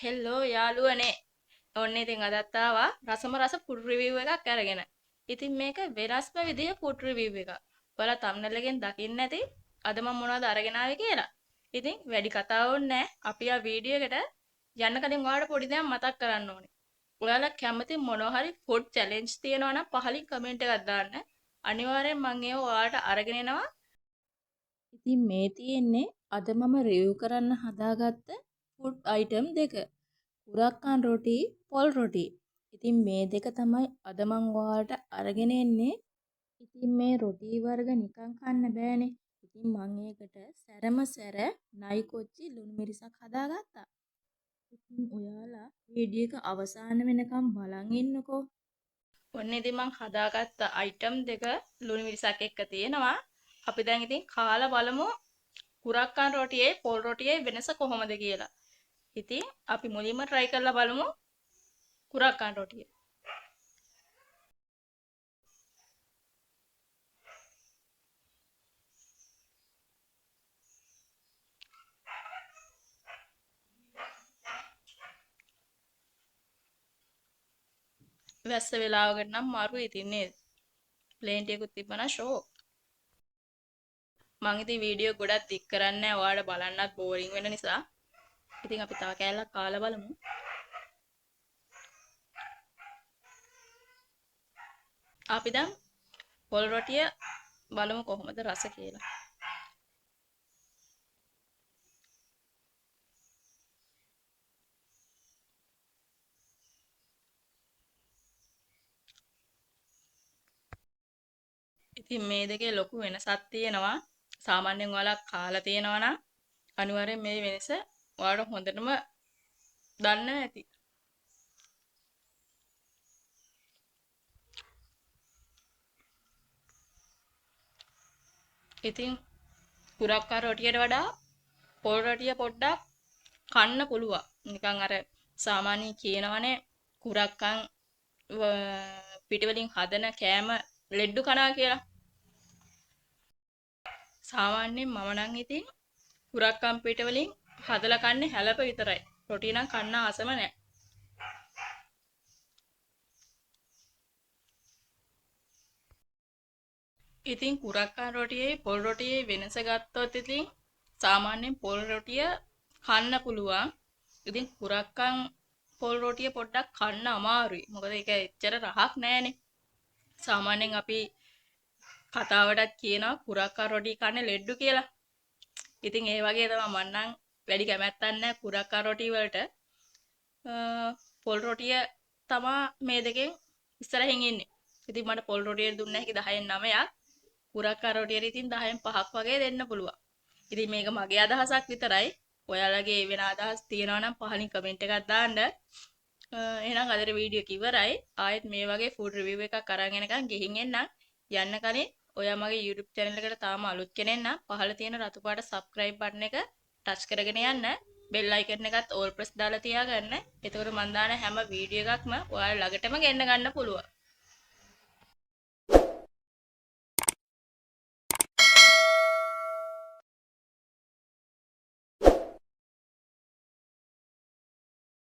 හෙල්ලෝ යාළුවනේ. ඔන්න ඉතින් අදත් ආවා රසම රස ෆුඩ් රිවිව් එකක් අරගෙන. ඉතින් මේක වෙනස්ම විදිහේ ෆුඩ් රිවිව් එකක්. ඔයාලා thumbnail එකෙන් දකින්න ඇති අද මම මොනවද අරගෙන ආවේ කියලා. ඉතින් වැඩි කතා ඕනේ නැහැ. අපි ආ වීඩියෝ එකට යන්න කලින් ඔයාලට පොඩි දෙයක් මතක් කරන්න ඕනේ. ඔයාලා කැමති මොනවා හරි ෆුඩ් චැලෙන්ජ් තියෙනවා නම් පහලින් කමෙන්ට් එකක් දාන්න. අනිවාර්යෙන් මම ඒව ඔයාලට අරගෙන එනවා. ඉතින් මේ තියෙන්නේ අද මම රිවිව් කරන්න හදාගත්ත ෆුඩ් අයිටම් දෙක. කුරක්කන් රොටි, පොල් රොටි. ඉතින් මේ දෙක තමයි අද මං ඔයාලට අරගෙන එන්නේ. ඉතින් මේ රොටි වර්ග නිකන් කන්න බෑනේ. ඉතින් මං ඒකට සැරම සැර නයි කොච්චි ලුණු මිරිසක් හදාගත්තා. ඉතින් ඔයාලා වීඩියෝ එක අවසාන වෙනකම් බලන් ඉන්නකෝ. ඔන්න ඉතින් මං හදාගත්ත අයිටම් දෙක ලුණු මිරිසක් එක්ක තියෙනවා. අපි දැන් ඉතින් කාලා බලමු කුරක්කන් රොටියේ පොල් රොටියේ වෙනස කොහොමද කියලා. ඉතින් අපි මුලින්ම try කරලා බලමු කුරක්කන් රොටිය. වැස්ස වෙලාවකට නම් මාරුයි ඉතින් නේද? ප්ලේන් ටිකකුත් තිබ්බනම් ෂෝක්. මං ඉතින් වීඩියෝ ගොඩක් දික් කරන්නේ නැහැ ඔයාලට බලන්නත් බෝරින් වෙන නිසා. ඉතින් අපි තව කෑල්ලක් කාලා බලමු. අපි දැන් පොල් රොටිය බලමු කොහොමද රස කියලා. ඉතින් මේ දෙකේ ලොකු වෙනසක් තියෙනවා. සාමාන්‍යයෙන් ඔයාලා කාලා තියෙනවා නම් අනිවාර්යෙන් මේ වෙනස ඔයාලට හොඳටම දන්න ඇති. ඉතින් කුරක්කා රොටියට වඩා පොල් රොටිය පොඩ්ඩක් කන්න පුළුවන්. නිකන් අර සාමාන්‍ය කියනවනේ කුරක්කන් පිටවලින් හදන කෑම ලෙඩ්ඩු කනවා කියලා. සාමාන්‍යයෙන් මම නම් ඉතින් කුරක්කන් පිටවලින් හදලා කන්නේ හැලප විතරයි. රොටිය නම් කන්න ආසම නැහැ. ඉතින් කුරක්කන් රොටියේ පොල් රොටියේ වෙනස ගත්තොත් ඉතින් සාමාන්‍යයෙන් පොල් රොටිය කන්න පුළුවන්. ඉතින් කුරක්කන් පොල් රොටිය පොඩ්ඩක් කන්න අමාරුයි. මොකද ඒක එච්චර රහක් නැහැනේ. සාමාන්‍යයෙන් අපි කතාවටත් කියනවා කුරක්කන් රොටි කන්නේ ලෙඩ්ඩු කියලා. ඉතින් ඒ වගේ තමයි මම නම් වැඩි කැමැත්තක් නැහැ කුරක්කන් රොටි වලට. පොල් රොටිය තමා මේ දෙකෙන් ඉස්සරහින් ඉන්නේ. ඉතින් මට පොල් රොටියට දුන්න හැකි 10න් 9ක්. කුරක්කන් රොටියට ඉතින් 10න් 5ක් වගේ දෙන්න පුළුවන්. ඉතින් මේක මගේ අදහසක් විතරයි. ඔයාලගේ වෙන අදහස් තියෙනවා නම් පහලින් කමෙන්ට් එකක් දාන්න. එහෙනම් අදට වීඩියෝ එක ඉවරයි. ආයෙත් මේ වගේ ෆුඩ් රිවිව් එකක් අරන් එනකන් ගිහින් එන්නම්. යන්න කලින් ඔයා මගේ YouTube channel එකට තාම අලුත් කෙනෙක් නම් පහළ තියෙන රතු පාට subscribe button එක touch කරගෙන යන්න. bell icon එකත් all press දාලා තියාගන්න. එතකොට මම දාන හැම වීඩියෝ එකක්ම ඔයාලා ළඟටම ගෙන්න ගන්න පුළුවන්.